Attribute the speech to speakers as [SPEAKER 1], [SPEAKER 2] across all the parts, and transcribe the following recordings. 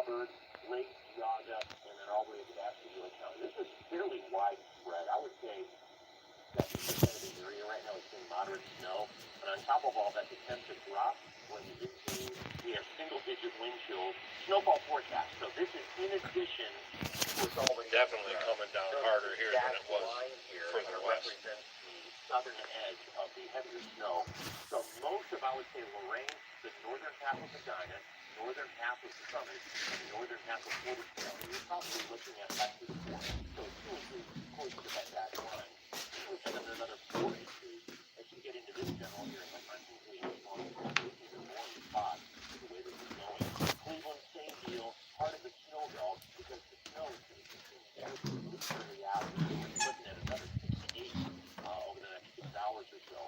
[SPEAKER 1] Hubbard, Lake Geauga, and then all the way to Ashtabula County. This is fairly widespread. I would say 70% of the area right now is seeing moderate snow. And on top of all that, the temps have dropped. We're in the 18s. We have single-digit wind chills. Snowfall forecast. So this is in addition to what's already
[SPEAKER 2] definitely coming down harder here than it was further west.
[SPEAKER 1] Represents the southern edge of the heavier snow. So most of, I would say, Lorraine, the northern half of Medina, northern half of Summit, and the northern half of Porterville, you're probably looking at less than 4. So 2 inches close to that dash line. And then another 4 inches as you get into this general area, like my Huntley and even more in the spots, the way this is going. Cleveland, same deal, part of the snow belt, because the snow is going to continue early out. We're looking at another 6 to 8 over the next 6 hours or so.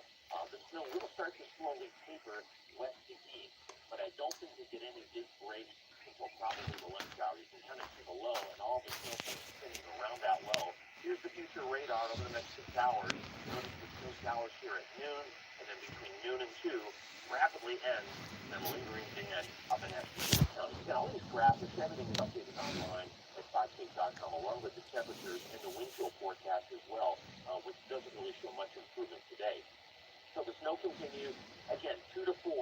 [SPEAKER 1] The snow will start to slowly taper west to east, but I don't think we get any big breaks until probably the lunch hour. You can kind of see the low, and all the snow is spinning around that low. Here's the future radar over the next 6 hours. Notice the snow showers here at noon, and then between noon and 2, rapidly end, and then lingering again up in Ashtabula County. You can always graph this. Everything is updated online at 5K.com, along with the temperatures and the wind chill forecast as well, which doesn't really show much improvement today. So the snow continues. Again, 2 to 4,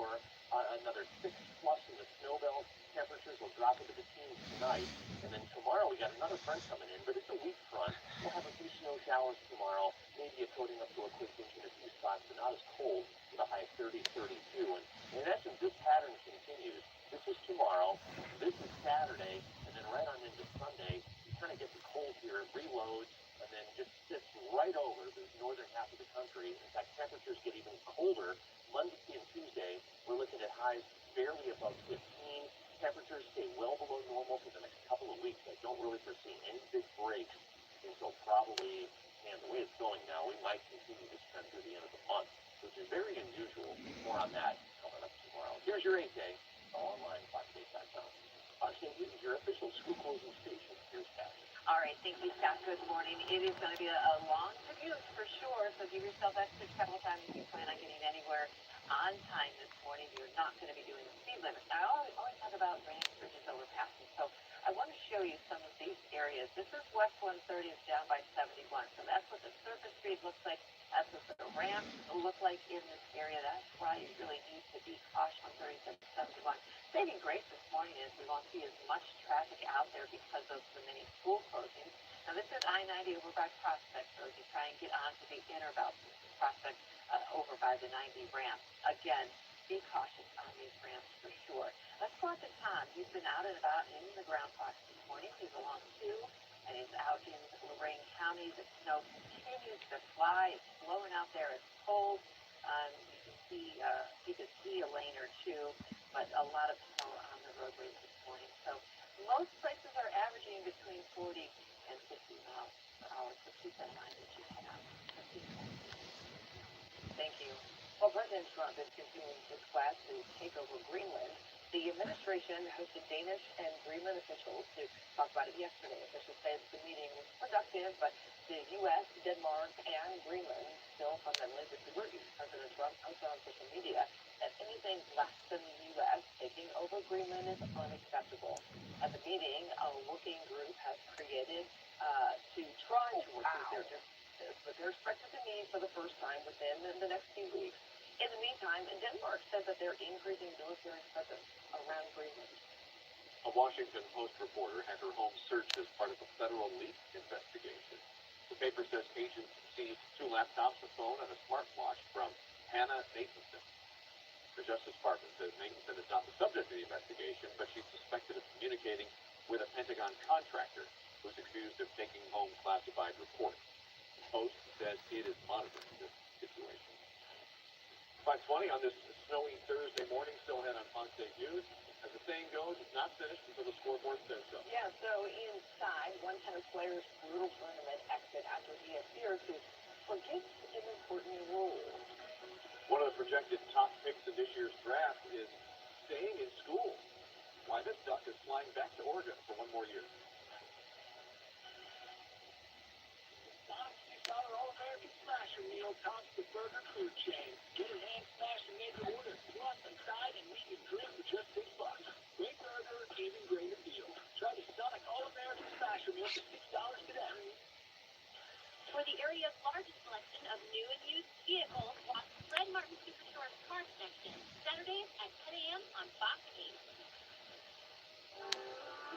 [SPEAKER 1] another 6 plus in the snow belt. Temperatures will drop into the teens tonight. And then tomorrow we got another front coming in, but it's a weak front. We'll have a few snow showers tomorrow, maybe a coating up to a quick inch in a few spots, but not as cold with a high of 30, 32. And in essence, this pattern continues. This is tomorrow. This is Saturday. And then right on into Sunday, you kind of get the cold here. It reloads and then just sits right over the northern half of the country. In fact, temperatures get even colder. Monday and Tuesday, we're looking at highs barely above 15. Temperatures stay well below normal for the next couple of weeks. I don't really foresee any big breaks until probably, and the way it's going now, we might continue this trend through the end of the month, which is very unusual. More on that coming up tomorrow. Here's your 8-day online, 5K.com. St. Eugene, your official school closing station. Here's Pat.
[SPEAKER 3] All right, thank you, Scott. Good morning. It is going to be a long commute for sure, so give yourself extra travel time if you plan on getting anywhere on time this morning. You're not going to be doing the speed limit. I always talk about ramps, bridges, overpasses, so I want to show you some of these areas. This is West 130 is down by 71, so that's what the surface speed looks like. That's what the ramps look like in this area. That's why you really need to be cautious on 3771. Saving grace this morning is we won't see as much traffic out there because of the many school closings. Now this is I-90 over by Prospect, so as you try and get onto the inner belt, Prospect over by the 90 ramp. Again, be cautious on these ramps for sure. Let's go out to Tom. He's been out and about in the ground box this morning. He's along 2, and he's out in Lorraine County. The snow continues to fly. It's blowing out there. It's cold. You can see a lane or two, but a lot of snow on the roadways this morning. So most places are averaging between 40 and 50 miles per hour. So keep that in mind as you head out. Thank you. Well, President Trump is continuing his quest to take over Greenland. The administration hosted Danish and Greenland officials to talk about it yesterday. Officials say the meeting was productive, but the U.S., Denmark, and Greenland still fundamentally disagree. President Trump posted on social media that anything less than the U.S. taking over Greenland is unacceptable. At the meeting, a working group has created to try to work through their differences, but they're expected to meet for the first time within the next few weeks. In the meantime, Denmark says that they're increasing military presence around Greenland.
[SPEAKER 1] A Washington Post reporter had her home searched as part of a federal leak investigation. The paper says agents seized 2 laptops, a phone, and a smartwatch from Hannah Nathanson. The Justice Department says Nathanson is not the subject of the investigation, but she's suspected of communicating with a Pentagon contractor who's accused of taking home classified reports. The Post says it is monitoring this situation. 5:20 on this snowy Thursday morning, still ahead on Ponce Views. As the saying goes, it's not finished until the scoreboard says so.
[SPEAKER 3] Yeah, so inside, one tennis player's brutal tournament exit after he appeared to forget an important rule.
[SPEAKER 1] One of the projected top picks in this year's draft is staying in school. Why this duck is flying back to Oregon for 1 more year. $6 All-American Smasher Meal tops the burger food chain. Get a hand smashed and made to order, plus a side and medium drink for just $6. Great burger, even greater deal.
[SPEAKER 4] the area's largest selection of new and used vehicles. Walk Fred Martin Superstore's car section, Saturdays at 10 a.m. on Fox 8.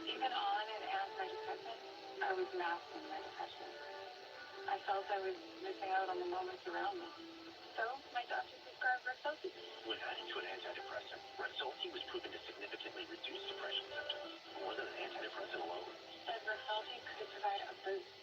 [SPEAKER 3] Even on an antidepressant, I was masked in my depression. I felt I was missing out on the moments around me. So my doctor prescribed Rexulti.
[SPEAKER 1] When added to an antidepressant, Rexulti was proven to significantly reduce depression symptoms, more than an antidepressant alone.
[SPEAKER 3] Said Rexulti could provide a boost.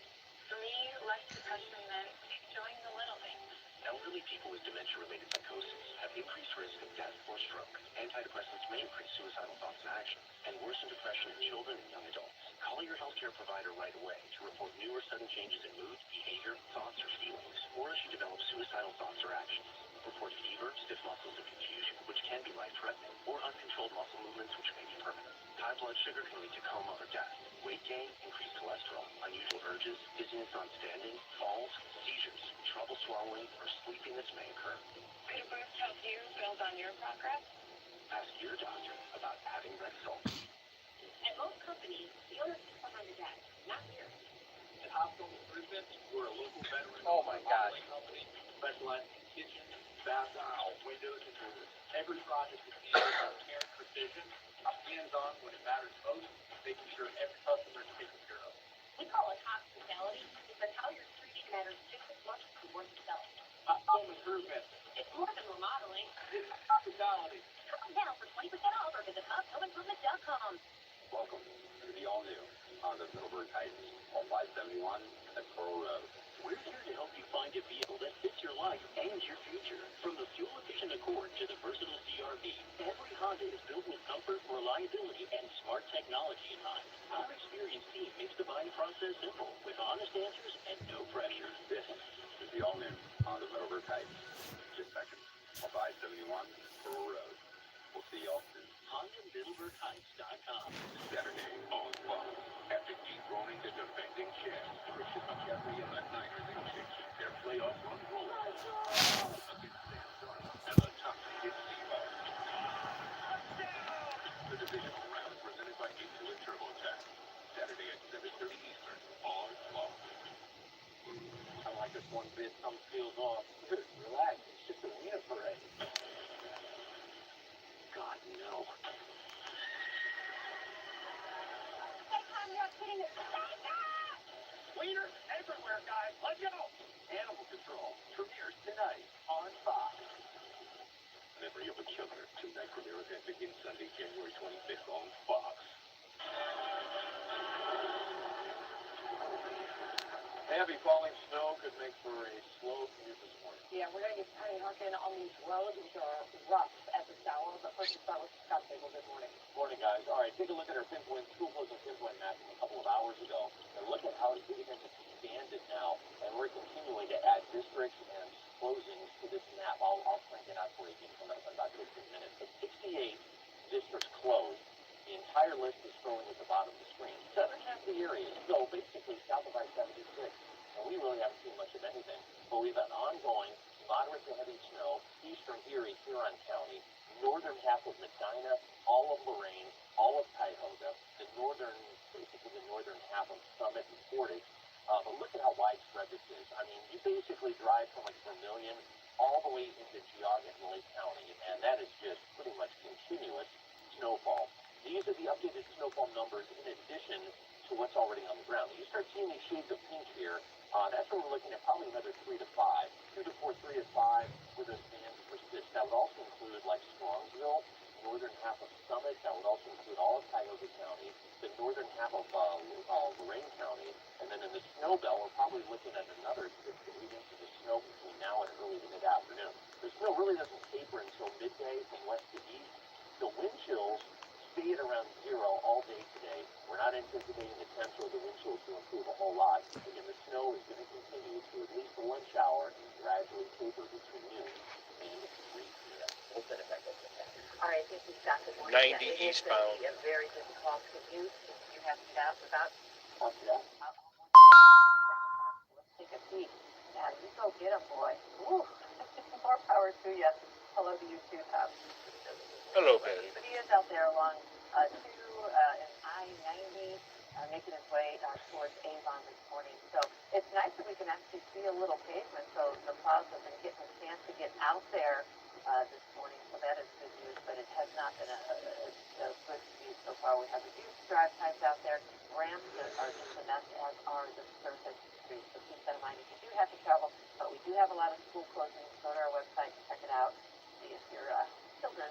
[SPEAKER 3] For me, less depression meant enjoying the little things.
[SPEAKER 1] Elderly people with dementia-related psychosis have increased risk of death or stroke. Antidepressants may increase suicidal thoughts and actions, and worsen depression in children and young adults. Call your healthcare provider right away to report new or sudden changes in mood, behavior, thoughts, or feelings, or if you develop suicidal thoughts or actions. Report fever, stiff muscles, and confusion, which can be life-threatening, or uncontrolled muscle movements, which may be permanent. High blood sugar can lead to coma or death. Weight gain, increased cholesterol, unusual urges, dizziness on standing, falls, seizures, trouble swallowing, or sleepiness may occur.
[SPEAKER 3] Could a boost help you build on your progress?
[SPEAKER 1] Ask your doctor about adding Rexulti.
[SPEAKER 4] At most companies, the owner sits behind the desk, not yours.
[SPEAKER 1] At Hospital Improvements, we're a local veteran.
[SPEAKER 2] Oh my gosh.
[SPEAKER 1] Company specializing in kitchens, bathrooms, windows, and doors. Every project is handled with care and precision. Hands-on when it matters most, making sure every customer is taken care of.
[SPEAKER 4] We call it hospitality because how you're treated matters just as much as the work itself.
[SPEAKER 1] Home Improvement.
[SPEAKER 4] It's more than remodeling.
[SPEAKER 1] It's hospitality.
[SPEAKER 4] Come down for 20% off or visit homeImprovement.com.
[SPEAKER 1] Welcome to the all-new Honda Middleburg Heights on 571 at Pearl Road. We're here to help you find a vehicle that fits your life and your future. From the fuel-efficient Accord to the versatile CR-V, every Honda is built with comfort, reliability, and smart technology in mind. Our experienced team makes the buying process simple, with honest answers and no pressure. This is the all-new Honda Middleburg Heights. Just seconds on 571 Pearl Road. We'll see y'all soon. HondaMiddleburgHeights.com. Saturday on Fox. After dethroning the defending champs, Christian McCaffrey and the Niners in keep their playoff run rolling against Samsung and the top-seeded Seahawks. The divisional round presented by Commuter TurboTax. Saturday at 7:30 Eastern on Fox. I like this one bit. Some feels off. Relax. It's just a arena parade. God, no.
[SPEAKER 4] Next time you're not kidding us.
[SPEAKER 1] Wieners everywhere, guys. Let's go. Animal Control premieres tonight on Fox. Memory of a Killer. Two-night premiere event begins Sunday, January 25th on Fox. Heavy falling snow could make for a slow commute this morning.
[SPEAKER 3] Yeah, we're going to get Tiny Harkin on these roads, which are rough at this hour. But first, let's start with Scott Table. Good morning.
[SPEAKER 1] Morning, guys. All right, take a look at our school closing pinpoint map from a couple of hours ago. And look at how it has expanded now. And we're continuing to add districts and closings to this map. I'll print it out for you in about 15 minutes. But 68 districts closed. The entire list is scrolling at the bottom of the screen. Southern half of the area, so basically south of I-76. And we really haven't seen much of anything. But we've got ongoing moderate to heavy snow, eastern Erie, Huron County, northern half of Medina, all of Lorain, all of Cuyahoga, basically the northern half of Summit and Portage. But look at how widespread this is. I mean, you basically drive from like Vermilion all the way into Geauga and Lake County, and that is just pretty much continuous snowfall. These are the updated snowfall numbers in addition to what's already on the ground. You start seeing these shades of pink here. That's where we're looking at probably another 3 to 5, 2 to 4, 3 to 5, where those bands persist. That would also include like Strongsville, northern half of Summit. That would also include all of Cuyahoga County, the northern half of Lorain County, and then in the snow belt, we're probably looking at another 6 to 8 inches of snow between now and early to mid-afternoon. The snow really doesn't taper until midday from west to east. The wind chills stay at around 0 all day today. We're not anticipating the temperature of the wind chills to improve a whole lot. Again, the snow is going to continue to at least the lunch hour and gradually taper between noon and 3 p.m. We'll send it back up to that.
[SPEAKER 3] All right, thank you, Scott. Good morning.
[SPEAKER 2] 90
[SPEAKER 3] Yeah, it
[SPEAKER 2] eastbound.
[SPEAKER 3] is going to be a very difficult commute. You have doubts about
[SPEAKER 1] Yeah.
[SPEAKER 3] Let's take a peek. Yeah, you go get him, boy. Woo. More power to you. Hello to you too, Tom.
[SPEAKER 2] Hello, Ben.
[SPEAKER 3] But he is out there along 2 and I-90. making its way towards Avon this morning. So it's nice that we can actually see a little pavement, so the plows have been getting a chance to get out there this morning. So that is good news, but it has not been a good view so far. We have reduced drive times out there. Ramps are just a mess, as are the surface streets. So keep that in mind if you do have to travel. But we do have a lot of school closings. Go to our website and check it out. See if your children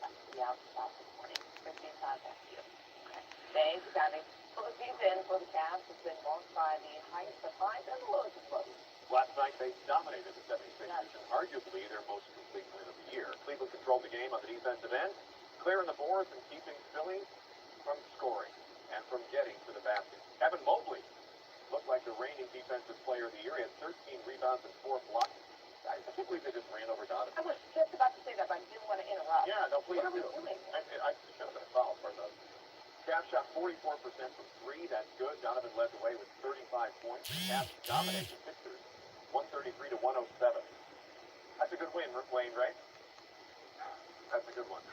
[SPEAKER 3] have to be out and about this morning. 15 times back to you. Okay. Thanks, Abby. Well, the season for the Cavs has been marked by the highest of highs and the lowest of lows.
[SPEAKER 1] Last night they dominated the 76ers and arguably their most complete win of the year. Cleveland controlled the game on the defensive end, clearing the boards and keeping Philly from scoring and from getting to the basket. Evan Mobley looked like the reigning defensive player of the year. He had 13 rebounds and 4 blocks. I can't believe they just ran over Donovan.
[SPEAKER 3] I was just about to say that, but I didn't want to interrupt.
[SPEAKER 1] Yeah, no, please
[SPEAKER 3] What are we
[SPEAKER 1] do.
[SPEAKER 3] doing?
[SPEAKER 1] I should have been a foul for those. Cavs shot 44% from 3. That's good. Donovan led the way with 35 points. Cavs dominated the Sixers, 133 to 107. That's a good win, Wayne, right? That's a good one.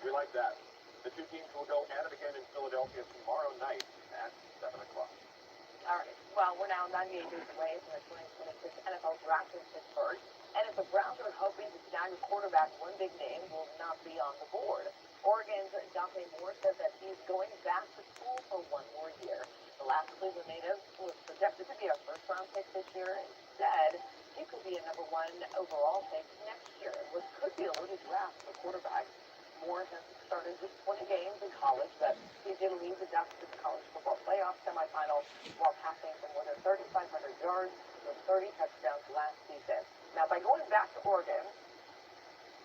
[SPEAKER 1] We like that. The two teams will go at it again in Philadelphia tomorrow night at 7 o'clock.
[SPEAKER 3] All right. Well, we're now 98 days away from the 2026 NFL Draft in Pittsburgh. And if the Browns are hoping to snag a quarterback, one big name will not be on the board. Oregon's Dante Moore says that he's going back to school for one more year. The last Cleveland native was projected to be a first-round pick this year. Instead, he could be a number 1 overall pick next year, which could be a loaded draft for quarterbacks. Moore has started just 20 games in college, but he did lead the Ducks to the college football playoff semifinal while passing for more than 3,500 yards with 30 touchdowns last season. Now, by going back to Oregon,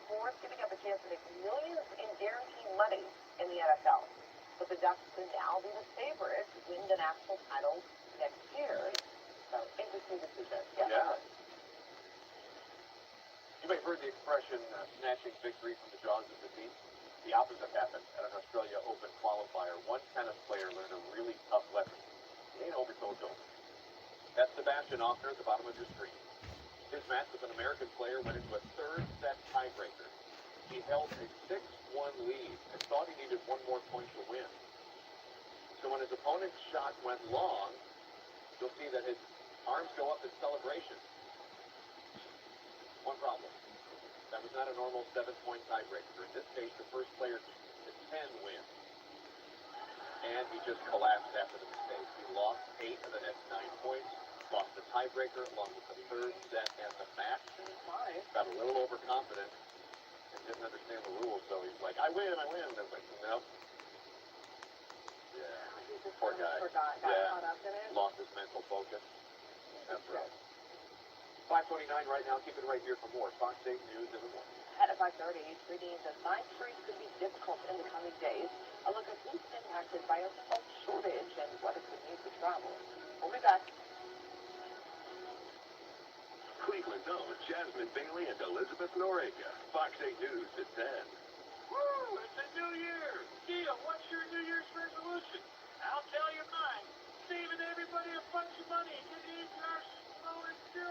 [SPEAKER 3] Moore's giving up a chance to make millions in guaranteed money in the NFL. But the Ducks could now be the favorite to win the national title next year. So, interesting decision.
[SPEAKER 1] Yeah. You may have heard the expression, snatching victory from the jaws of defeat. The opposite happened at an Australia Open qualifier. One tennis player learned a really tough lesson. It ain't over till it's over. That's Sebastian Offner at the bottom of your screen. His match with an American player went into a third set tiebreaker. He held a 6-1 lead and thought he needed one more point to win. So when his opponent's shot went long, you'll see that his arms go up in celebration. One problem. That was not a normal 7-point tiebreaker. In this case, the first player to 10 win. And he just collapsed after the mistake. He lost 8 of the next 9 points, lost the tiebreaker along with the third set and the match. Got a little overconfident and didn't understand the rules, so he's like, I win. And I was like, no. Yeah. Poor guy. Lost his mental focus. That's right. 5:29 right now. Keep it right here for more Fox 8 News in the morning.
[SPEAKER 3] At 5:30, reading the science streets could be difficult in the coming days. A look at who's impacted by a salt shortage and what it could mean for travel. We'll be back.
[SPEAKER 5] Cleveland's own Jasmine Bailey and Elizabeth Noriega. Fox 8 News at 10.
[SPEAKER 2] Woo! It's a new year! Gia, what's your New Year's resolution? I'll tell you mine. Saving everybody a bunch of money and getting APR low at 0%.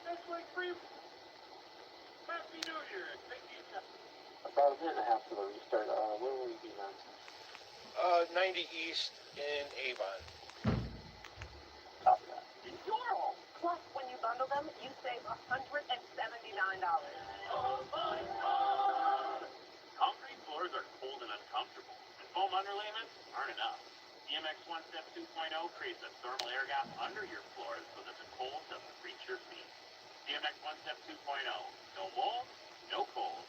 [SPEAKER 2] That's like free. Happy New Year. Thank you.
[SPEAKER 1] About a minute and a half to the restart. Where will we be now?
[SPEAKER 2] 90 East in Avon.
[SPEAKER 1] Copy that.
[SPEAKER 3] Your home. Plus, when you bundle them, you save $179.
[SPEAKER 1] Oh my God! Concrete floors are cold and uncomfortable, and foam underlayments aren't enough. DMX One Step 2.0 creates a thermal air gap under your floors so that the cold doesn't reach your feet. DMX One Step 2.0. No mold, no cold.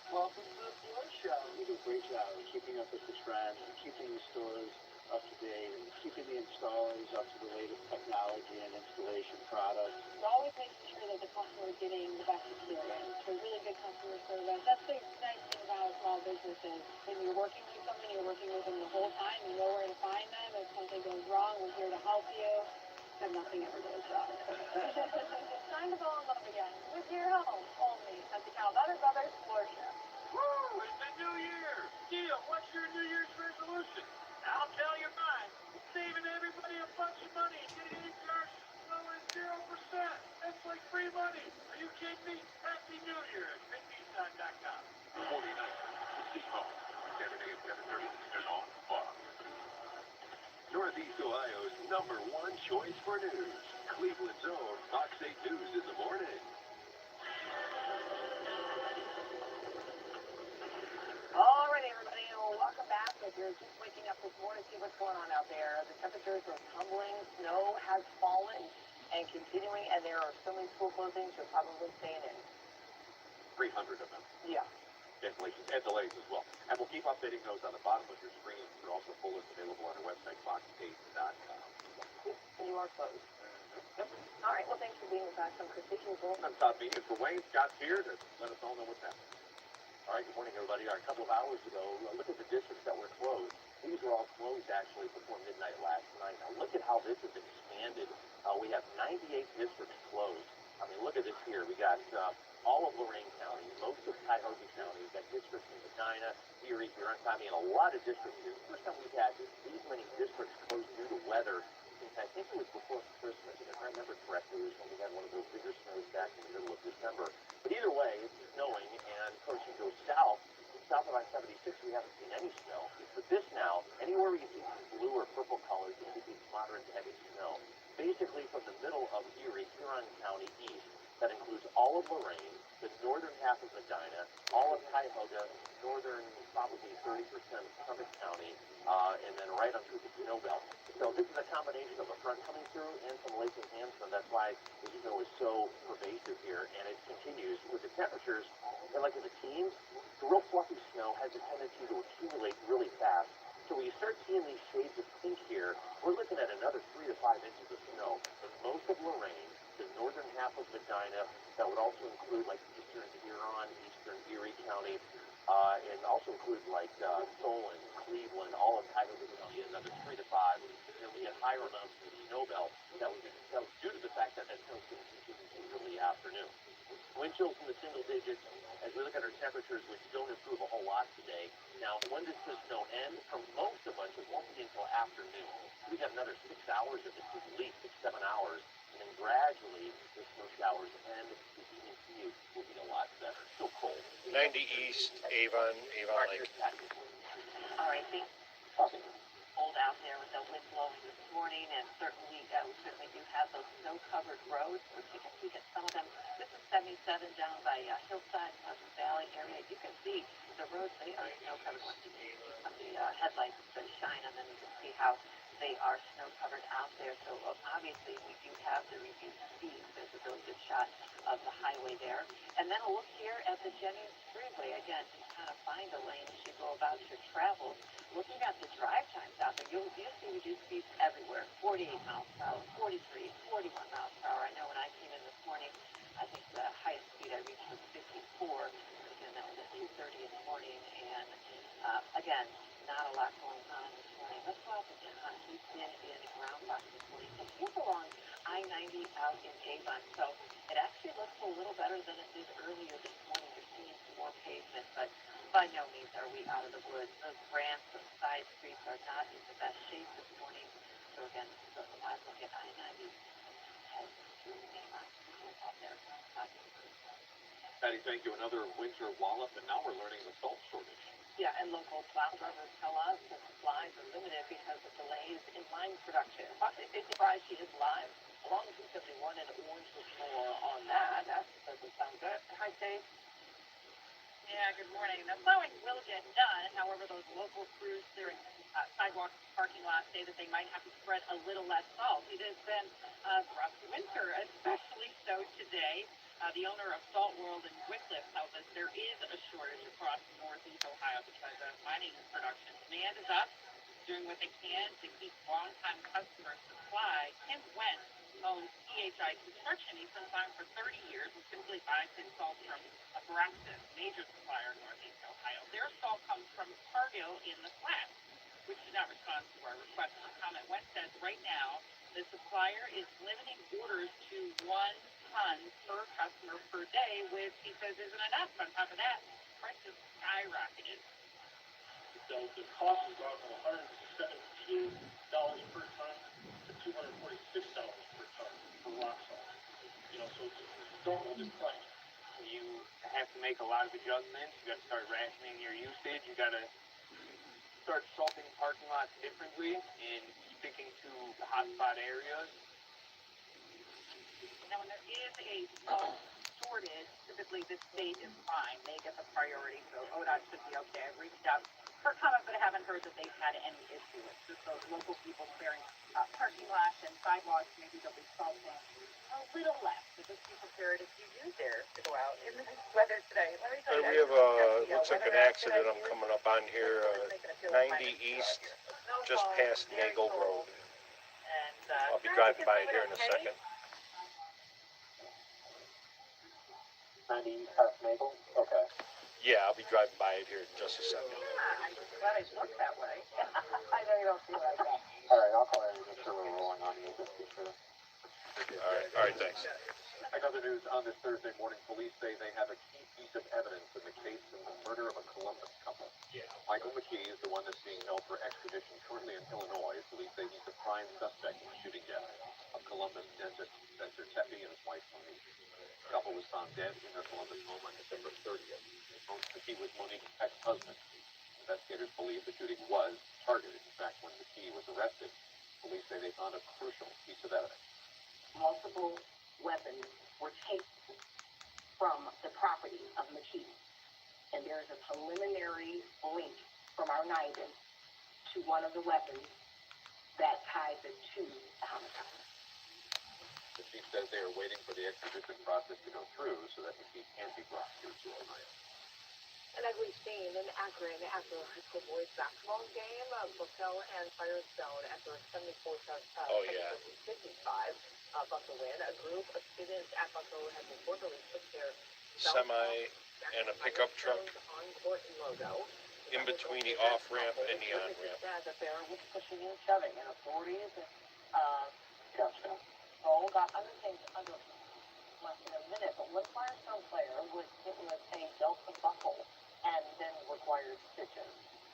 [SPEAKER 6] Welcome to the Floor Show. You do a great job of keeping up with the trend and keeping the stores up to date and keeping the installers up to the latest technology and installation products.
[SPEAKER 7] We're always making sure that the customer is getting the best experience. We're really good customer service. That's the nice thing about small businesses. When you're working with someone, you're working with them the whole time. You know where to find them. If something goes wrong, we're here to help you. And nothing ever goes wrong. It's time to fall in love again with your home only at the Calvin Brothers Floor Show.
[SPEAKER 2] Woo! It's a new year! Gia, what's your New Year's resolution? I'll tell you mine. Saving everybody a bunch of money and getting APR low at 0%. That's like free money. Are you kidding me? Happy New Year at BigNissan.com.
[SPEAKER 5] 49. Home. Saturday at 7:30 Eastern on Fox. Northeast Ohio's #1 choice for news. Cleveland's own Fox 8 News in the morning.
[SPEAKER 3] All right, everybody, welcome back. If you're just waking up this morning, see what's going on out there. The temperatures are tumbling, snow has fallen and continuing, and there are so many school closings, you're probably staying in.
[SPEAKER 1] 300 of them.
[SPEAKER 3] Yeah.
[SPEAKER 1] Cancellations and delays as well. And we'll keep updating those on the bottom of your screen. There are also full lists available on our website, fox8.com.
[SPEAKER 3] And you are closed. Yep. All right, well, thanks for being with us. I'm Christy Hugel.
[SPEAKER 1] I'm Todd Meany for Wayne. Scott's here to let us all know what's happening. All right, good morning, everybody. A couple of hours ago, look at the districts that were closed. These were all closed, actually, before midnight last night. Now, look at how this has expanded. We have 98 districts closed. I mean, look at this here. We got all of Lorain County, most of Cuyahoga County, we've got districts in Medina, Erie, Huron, and a lot of districts here. The first time we've had these many districts closed due to weather since I think it was before Christmas. And if I remember correctly, it was when we had one of those bigger snows back in the middle of December. But either way, it's snowing, and of course you go south of I-76, we haven't seen any snow. But this now, anywhere you see blue or purple colors indicates moderate to heavy snow. Basically from the middle of Erie, Huron County east, that includes all of Lorain, the northern half of Medina, all of Cuyahoga, northern probably 30% of Summit County, and then right up through the snow belt. So this is a combination of a front coming through and some lake enhancement. That's why the snow is so pervasive here, and it continues with the temperatures. And like with the teens, the real fluffy snow has a tendency to accumulate really fast. So when you start seeing these shades of pink here, we're looking at another 3 to 5 inches of snow in most of Lorain, the northern half of Medina. That would also include like eastern Huron, eastern Erie County, and also include like Solon, Cleveland, all of Cuyahoga County, another 3 to 5. And then we get higher amounts of the snow belt. That was due to the fact that that snow is going to continue through the afternoon. Wind chills in the single digits. As we look at our temperatures, which don't improve a whole lot today. Now, when does the snow end? For most of us, it won't be until afternoon. We got another 6 hours of this, at least 6, 7 hours. And then gradually, the snow showers end. The evening commute will be a lot better. Still cold.
[SPEAKER 8] 90 East, Avon Lake.
[SPEAKER 3] All right, thanks. Cold out there with the wind blowing this morning, and certainly we do have those snow-covered roads. We'll take a peek at some of them. This is 77 down by Hillside, Pleasant Valley area. You can see the roads, they are snow-covered. Once you can see some of the headlights that shine on them, you can see how they are snow-covered out there. So obviously we do have the reduced speed. There's a really good shot of the highway there. And then a look here at the Jennings Freeway. Again, just kind of find a lane as you go about your travel. Looking at the drive times out there, you'll see reduced speeds everywhere. 48 miles per hour, 43, 41 miles per hour. I know when I came in this morning, I think the highest speed I reached was 54. Again, that was at 2:30 in the morning. And again, not a lot going on this morning. Let's go out to John. He's been in ground rock this morning. And he's along I-90 out in Avon. So it actually looks a little better than it did earlier this morning. You're seeing some more pavement, but by no means are we out of the woods. Those ramps, those side streets are not in the best shape this morning. So again, this is a live look at I-90. Head to Avon. Out there.
[SPEAKER 1] Patty, thank you. Another winter wallop, and now we're learning the salt shortage.
[SPEAKER 3] Yeah, and local plow drivers tell us that supplies are limited because of delays in line production. It's surprised she is live. Along with 271 and Orange with more on that. That doesn't sound good. Hi, Steve.
[SPEAKER 9] Yeah, good morning. The plowing will get done. However, those local crews clearing sidewalks, parking lots say that they might have to spread a little less salt. It has been a rough winter, especially so today. The owner of Salt World in Wycliffe tells us there is a shortage across northeast Ohio because of mining production. Demand is up, doing what they can to keep longtime customers supplied. Tim Wentz owns PHI Construction. He's been selling for 30 years and simply buys his salt from Abraxas, major supplier in northeast Ohio. Their salt comes from Cargill in the Flats, which did not respond to our request for comment. Wentz says right now the supplier is limiting orders to 1 ton per customer per day, which he says isn't enough. On top of that, prices skyrocketed.
[SPEAKER 2] So the cost has gone from $117 per ton to $246 per ton for rock salt. So it's double the price.
[SPEAKER 10] You have to make a lot of adjustments. You got to start rationing your usage. You got to start salting parking lots differently, and sticking to the hotspot areas.
[SPEAKER 9] Now, when there is a small shortage, typically the state is fine. They get the priority, so ODOT should be okay. I've reached out for comment, but I haven't heard that they've had any issue. It's just those local people clearing parking lots and sidewalks. Maybe they'll be salting a little less, so just be prepared if you do dare to go out in this weather today. Let me tell you,
[SPEAKER 8] We have looks like an accident. I'm coming up on here, 90 East, just past Nagel Road.
[SPEAKER 9] And
[SPEAKER 8] I'll be driving by it here in a second.
[SPEAKER 6] 90 past Maple? Okay.
[SPEAKER 8] Yeah, I'll be driving by it here in just a second.
[SPEAKER 9] Yeah, I'm glad I looked that way. I know you don't feel like that.
[SPEAKER 6] All right, I'll call you, make sure we're rolling on you, just be sure.
[SPEAKER 8] All right, thanks.
[SPEAKER 5] In other news, on this Thursday morning, police say they have a key piece of evidence in the case of the murder of a Columbus couple.
[SPEAKER 10] Yeah.
[SPEAKER 5] Michael McKee is the one that's being held for extradition currently in Illinois. Police say he's the prime suspect in the shooting death of Columbus dentist Spencer Tepe and his wife Monique. The couple was found dead in their Columbus home on December 30th. McKee was Monique's ex-husband. Investigators believe the shooting was targeted. In fact, when McKee was arrested, police say they found a crucial piece of evidence.
[SPEAKER 3] Multiple weapons were taken from the property of McKee. And there's a preliminary link from our NIDA to one of the weapons that ties it to the homicide.
[SPEAKER 5] The chief says they are waiting for the extradition process to go through so that McKee can be brought here to Ohio.
[SPEAKER 3] And as we've seen in Akron after a high school boys basketball game, Bucknell and Firestone after a 55 Bucknell win, a group of students at Bucknell had reportedly put their
[SPEAKER 8] Semi and a pickup truck
[SPEAKER 3] on-court logo
[SPEAKER 8] in between the off-ramp and the on-ramp.
[SPEAKER 3] That there was pushing and shoving, and authorities all got under less than a minute. But one Firestone player was hit with a Delta buckle and then required stitches.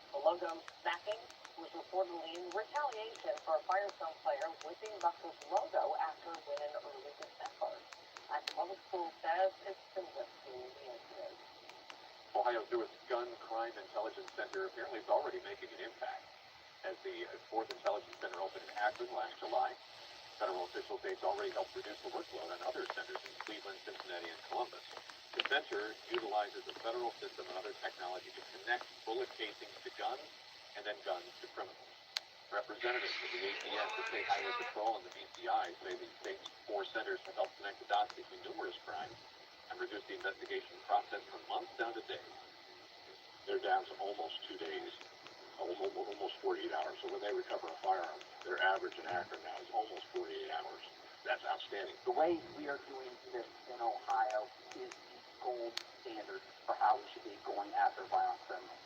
[SPEAKER 3] The logo smacking was reportedly in retaliation for a Firestone player whipping Buckle's logo after a win in early December. As the public school says, it's been investigating the incident.
[SPEAKER 5] Ohio's newest gun crime intelligence center apparently is already making an impact. As the fourth intelligence center opened in Akron last July, federal officials say it's already helped reduce the workload on other centers in Cleveland, Cincinnati, and Columbus. The center utilizes a federal system and other technology to connect bullet casings to guns and then guns to criminals. Representatives of the ATS, the State Highway Patrol, and the BCI say the state's four centers have helped connect the dots between numerous crimes and reduce the investigation process from months down to days.
[SPEAKER 6] They're down to almost 2 days, almost 48 hours. So when they recover a firearm, their average in Akron now is almost 48 hours. That's outstanding.
[SPEAKER 3] The way we are doing this in Ohio is the gold standard for how we should be going after violent criminals.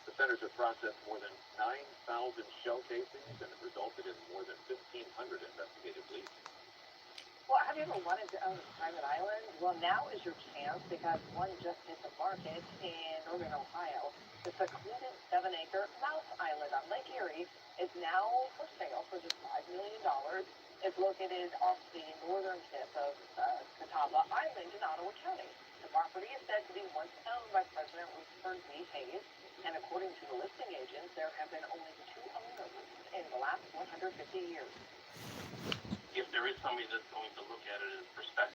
[SPEAKER 5] The centers have processed more than 9,000 shell casings and have resulted in more than 1,500 investigative leads.
[SPEAKER 3] Well, have you ever wanted to own a private island? Well, now is your chance because one just hit the market in northern Ohio. The secluded 7-acre Mouse Island on Lake Erie is now for sale for just $5 million. It's located off the northern tip of Catawba Island in Ottawa County. The property is said to be once owned by President Rutherford B. Hayes, and according to the listing agents, there have been only 2 owners in the last 150 years.
[SPEAKER 10] If there is somebody that's going to look at it in perspective,